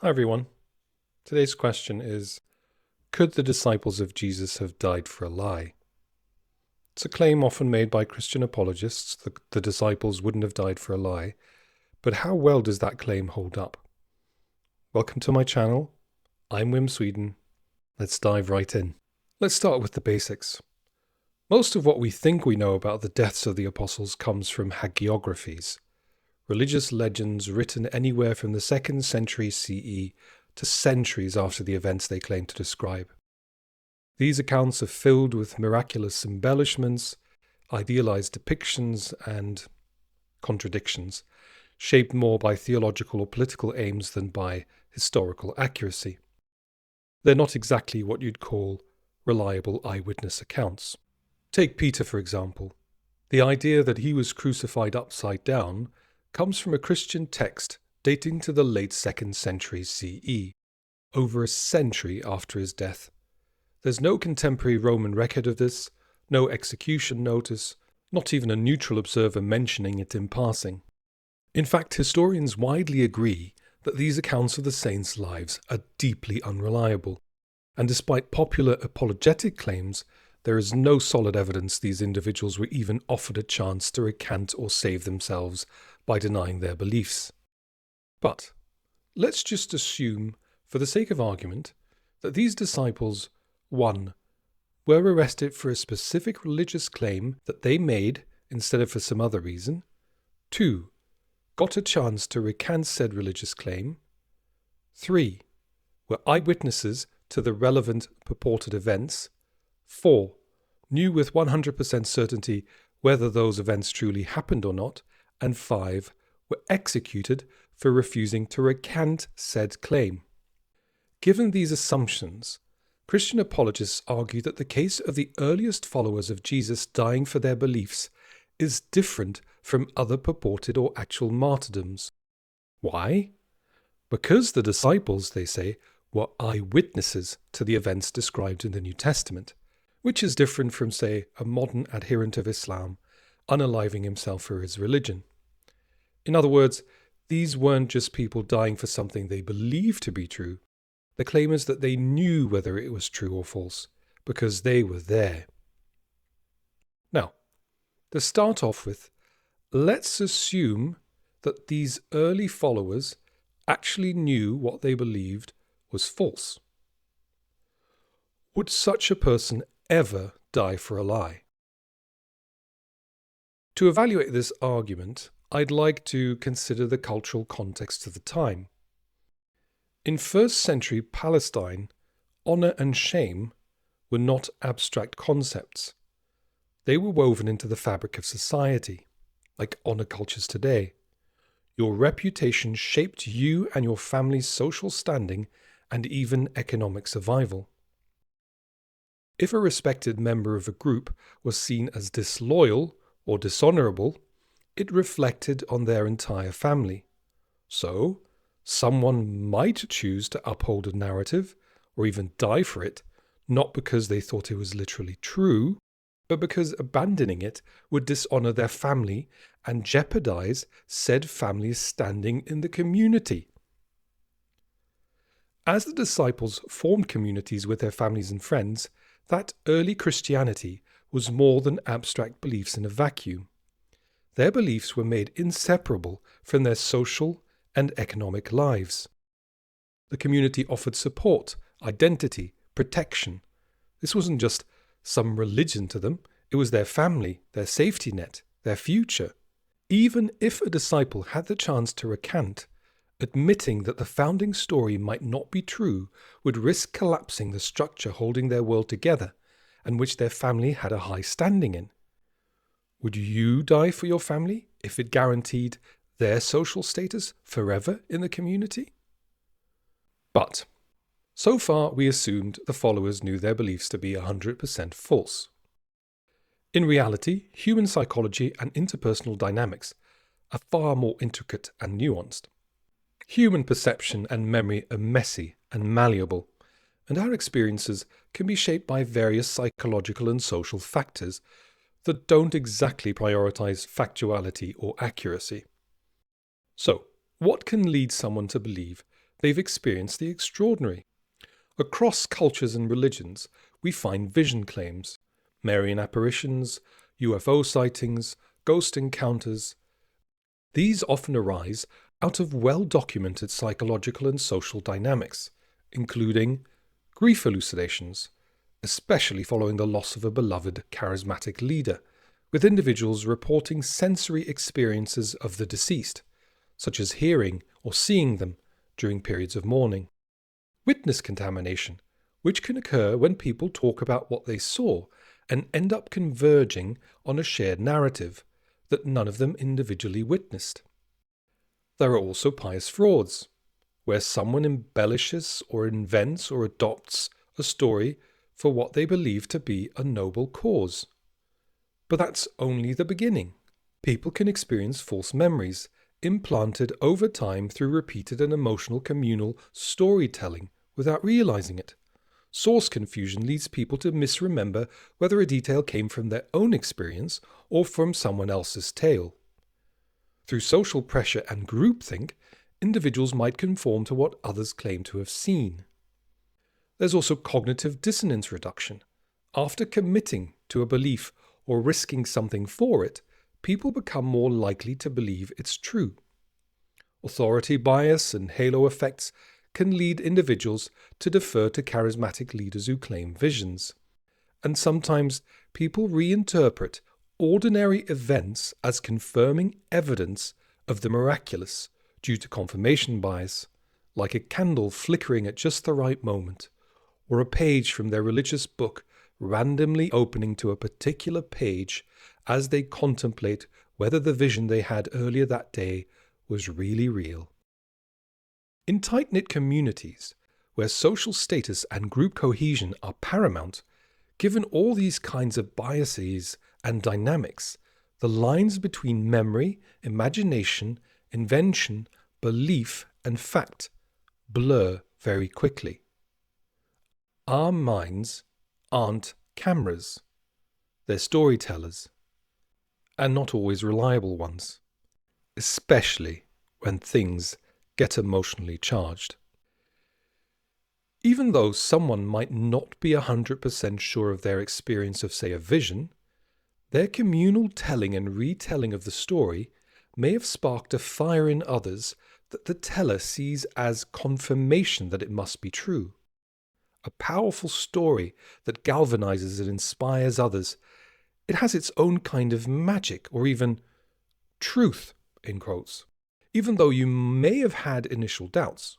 Hi everyone. Today's question is, could the disciples of Jesus have died for a lie? It's a claim often made by Christian apologists that the disciples wouldn't have died for a lie, but how well does that claim hold up? Welcome to my channel. I'm Wim Sweden. Let's dive right in. Let's start with the basics. Most of what we think we know about the deaths of the apostles comes from hagiographies, religious legends written anywhere from the 2nd century CE to centuries after the events they claim to describe. These accounts are filled with miraculous embellishments, idealized depictions, and contradictions, shaped more by theological or political aims than by historical accuracy. They're not exactly what you'd call reliable eyewitness accounts. Take Peter, for example. The idea that he was crucified upside down comes from a Christian text dating to the late 2nd century CE, over a century after his death. There's no contemporary Roman record of this, no execution notice, not even a neutral observer mentioning it in passing. In fact, historians widely agree that these accounts of the saints' lives are deeply unreliable, and despite popular apologetic claims, there is no solid evidence these individuals were even offered a chance to recant or save themselves by denying their beliefs. But let's just assume, for the sake of argument, that these disciples, 1. were arrested for a specific religious claim that they made instead of for some other reason, 2. got a chance to recant said religious claim, 3. were eyewitnesses to the relevant purported events, 4. knew with 100% certainty whether those events truly happened or not, and 5. were executed for refusing to recant said claim. Given these assumptions, Christian apologists argue that the case of the earliest followers of Jesus dying for their beliefs is different from other purported or actual martyrdoms. Why? Because the disciples, they say, were eyewitnesses to the events described in the New Testament, which is different from, say, a modern adherent of Islam unaliving himself for his religion. In other words, these weren't just people dying for something they believed to be true. The claim is that they knew whether it was true or false, because they were there. Now, to start off with, let's assume that these early followers actually knew what they believed was false. Would such a person ever die for a lie? To evaluate this argument, I'd like to consider the cultural context of the time. In 1st century Palestine, honour and shame were not abstract concepts. They were woven into the fabric of society, like honour cultures today. Your reputation shaped you and your family's social standing and even economic survival. If a respected member of a group was seen as disloyal or dishonourable, it reflected on their entire family. So, someone might choose to uphold a narrative, or even die for it, not because they thought it was literally true, but because abandoning it would dishonour their family and jeopardize said family's standing in the community. As the disciples formed communities with their families and friends, that early Christianity was more than abstract beliefs in a vacuum. Their beliefs were made inseparable from their social and economic lives. The community offered support, identity, protection. This wasn't just some religion to them, it was their family, their safety net, their future. Even if a disciple had the chance to recant, admitting that the founding story might not be true would risk collapsing the structure holding their world together and which their family had a high standing in. Would you die for your family if it guaranteed their social status forever in the community? But, so far we assumed the followers knew their beliefs to be 100% false. In reality, human psychology and interpersonal dynamics are far more intricate and nuanced. Human perception and memory are messy and malleable, and our experiences can be shaped by various psychological and social factors that don't exactly prioritize factuality or accuracy. So, what can lead someone to believe they've experienced the extraordinary. Across cultures and religions, we find vision claims, Marian apparitions, UFO sightings, ghost encounters. These often arise out of well-documented psychological and social dynamics, including grief hallucinations, especially following the loss of a beloved charismatic leader, with individuals reporting sensory experiences of the deceased, such as hearing or seeing them during periods of mourning. Witness contamination, which can occur when people talk about what they saw and end up converging on a shared narrative that none of them individually witnessed. There are also pious frauds, where someone embellishes or invents or adopts a story for what they believe to be a noble cause. But that's only the beginning. People can experience false memories, implanted over time through repeated and emotional communal storytelling without realizing it. Source confusion leads people to misremember whether a detail came from their own experience or from someone else's tale. Through social pressure and groupthink, individuals might conform to what others claim to have seen. There's also cognitive dissonance reduction. After committing to a belief or risking something for it, people become more likely to believe it's true. Authority bias and halo effects can lead individuals to defer to charismatic leaders who claim visions. And sometimes people reinterpret ordinary events as confirming evidence of the miraculous due to confirmation bias, like a candle flickering at just the right moment, or a page from their religious book randomly opening to a particular page as they contemplate whether the vision they had earlier that day was really real. In tight-knit communities, where social status and group cohesion are paramount, given all these kinds of biases and dynamics, the lines between memory, imagination, invention, belief, and fact blur very quickly. Our minds aren't cameras. They're storytellers, and not always reliable ones, especially when things get emotionally charged. Even though someone might not be 100% sure of their experience of, say, a vision, their communal telling and retelling of the story may have sparked a fire in others that the teller sees as confirmation that it must be true. A powerful story that galvanizes and inspires others. It has its own kind of magic, or even truth, in quotes, even though you may have had initial doubts.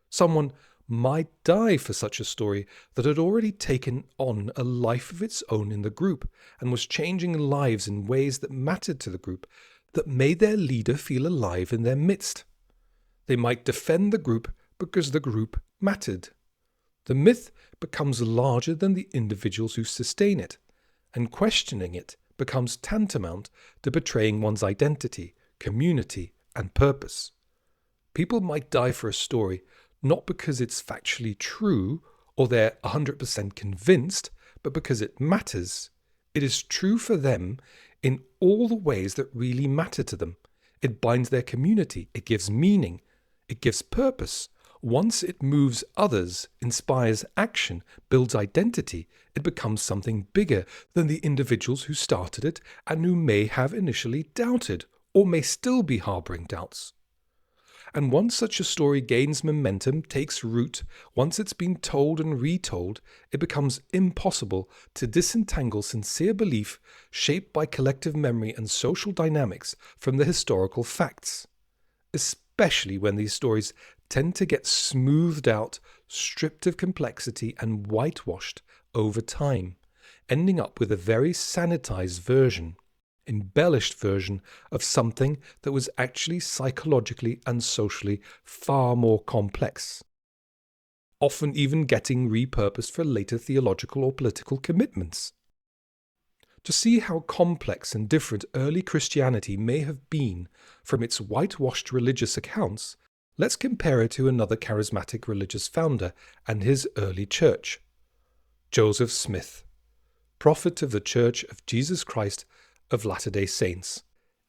Someone might die for such a story that had already taken on a life of its own in the group and was changing lives in ways that mattered to the group, that made their leader feel alive in their midst. They might defend the group because the group mattered. The myth becomes larger than the individuals who sustain it, and questioning it becomes tantamount to betraying one's identity, community, and purpose. People might die for a story not because it's factually true or they're 100% convinced, but because it matters. It is true for them in all the ways that really matter to them. It binds their community, it gives meaning, it gives purpose. Once it moves others, inspires action, builds identity, it becomes something bigger than the individuals who started it and who may have initially doubted or may still be harboring doubts. And once such a story gains momentum, takes root, once it's been told and retold, it becomes impossible to disentangle sincere belief shaped by collective memory and social dynamics from the historical facts, especially when these stories tend to get smoothed out, stripped of complexity and whitewashed over time, ending up with a very sanitized version, embellished version of something that was actually psychologically and socially far more complex, often even getting repurposed for later theological or political commitments. To see how complex and different early Christianity may have been from its whitewashed religious accounts, let's compare it to another charismatic religious founder and his early church, Joseph Smith, prophet of the Church of Jesus Christ of Latter-day Saints,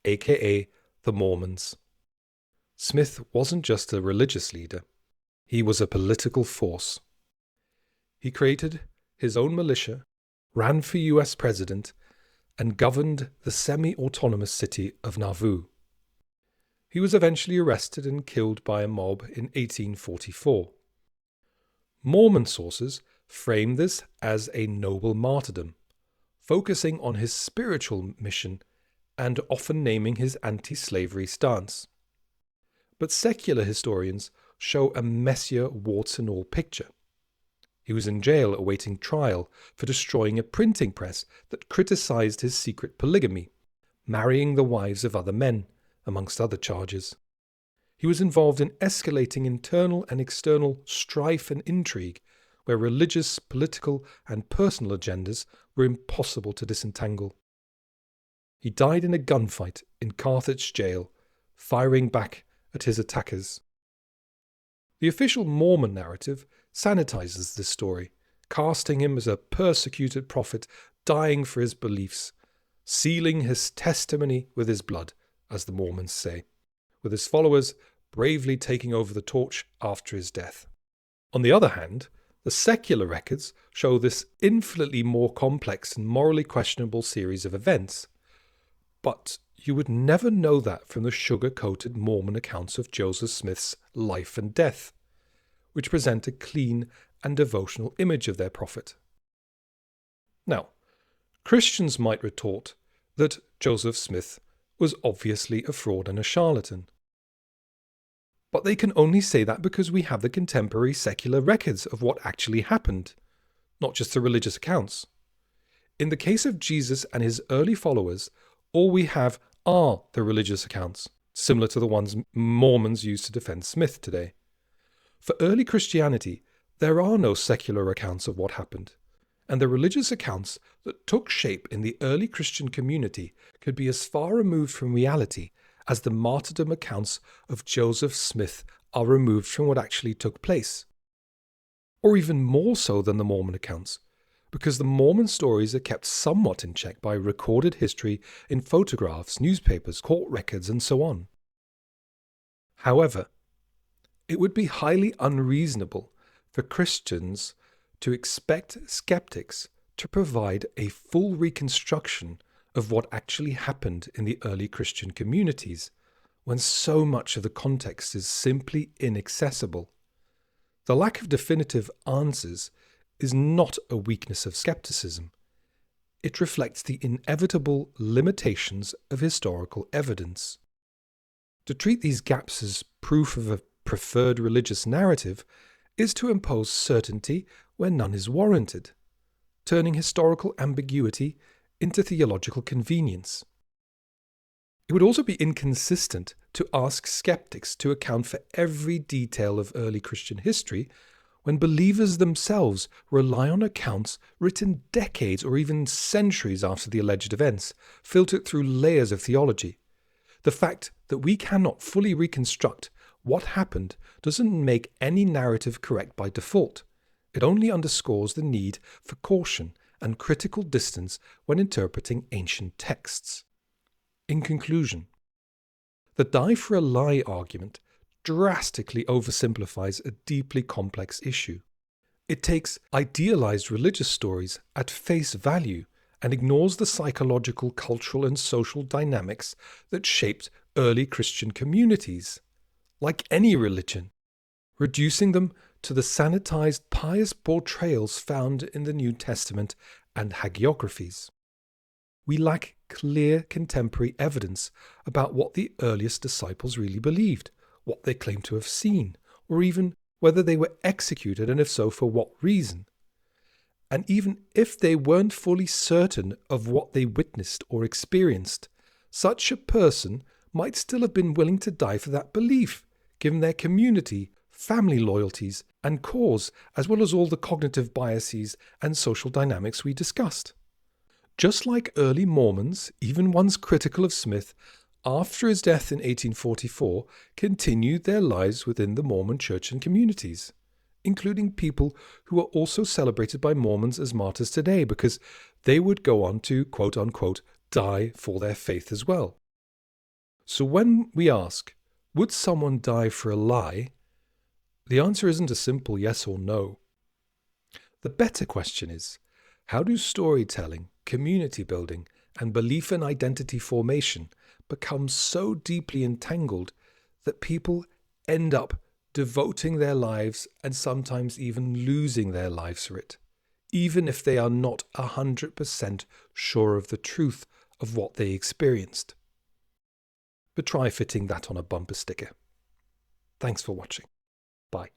aka the Mormons. Smith wasn't just a religious leader, He was a political force. He created his own militia, ran for US president, and governed the semi-autonomous city of Nauvoo. He was eventually arrested and killed by a mob in 1844. Mormon sources frame this as a noble martyrdom, focusing on his spiritual mission and often naming his anti-slavery stance. But secular historians show a messier warts-and-all picture. He was in jail awaiting trial for destroying a printing press that criticized his secret polygamy, marrying the wives of other men, amongst other charges. He was involved in escalating internal and external strife and intrigue, where religious, political, and personal agendas were impossible to disentangle. He died in a gunfight in Carthage jail, firing back at his attackers. The official Mormon narrative sanitizes this story, casting him as a persecuted prophet dying for his beliefs, sealing his testimony with his blood, as the Mormons say, with his followers bravely taking over the torch after his death. On the other hand, the secular records show this infinitely more complex and morally questionable series of events. But you would never know that from the sugar-coated Mormon accounts of Joseph Smith's life and death, which present a clean and devotional image of their prophet. Now, Christians might retort that Joseph Smith was obviously a fraud and a charlatan. But they can only say that because we have the contemporary secular records of what actually happened, not just the religious accounts. In the case of Jesus and his early followers, all we have are the religious accounts, similar to the ones Mormons use to defend Smith today. For early Christianity, there are no secular accounts of what happened, and the religious accounts that took shape in the early Christian community could be as far removed from reality as the martyrdom accounts of Joseph Smith are removed from what actually took place. Or even more so than the Mormon accounts, because the Mormon stories are kept somewhat in check by recorded history in photographs, newspapers, court records, and so on. However, it would be highly unreasonable for Christians to expect skeptics to provide a full reconstruction of what actually happened in the early Christian communities, when so much of the context is simply inaccessible. The lack of definitive answers is not a weakness of skepticism. It reflects the inevitable limitations of historical evidence. To treat these gaps as proof of a preferred religious narrative is to impose certainty where none is warranted, turning historical ambiguity into theological convenience. It would also be inconsistent to ask skeptics to account for every detail of early Christian history when believers themselves rely on accounts written decades or even centuries after the alleged events, filtered through layers of theology. The fact that we cannot fully reconstruct what happened doesn't make any narrative correct by default. It only underscores the need for caution and critical distance when interpreting ancient texts. In conclusion, the die for a lie argument drastically oversimplifies a deeply complex issue. It takes idealized religious stories at face value and ignores the psychological, cultural, and social dynamics that shaped early Christian communities, like any religion, reducing them to the sanitized pious portrayals found in the New Testament and hagiographies. We lack clear contemporary evidence about what the earliest disciples really believed, what they claimed to have seen, or even whether they were executed, and if so, for what reason. And even if they weren't fully certain of what they witnessed or experienced, such a person might still have been willing to die for that belief, given their community, family loyalties, and cause, as well as all the cognitive biases and social dynamics we discussed. Just like early Mormons, even ones critical of Smith, after his death in 1844, continued their lives within the Mormon church and communities, including people who are also celebrated by Mormons as martyrs today because they would go on to, quote-unquote, die for their faith as well. So when we ask, would someone die for a lie? The answer isn't a simple yes or no. The better question is, how do storytelling, community building, and belief in identity formation become so deeply entangled that people end up devoting their lives and sometimes even losing their lives for it, even if they are not 100% sure of the truth of what they experienced? But try fitting that on a bumper sticker. Thanks for watching. Bye.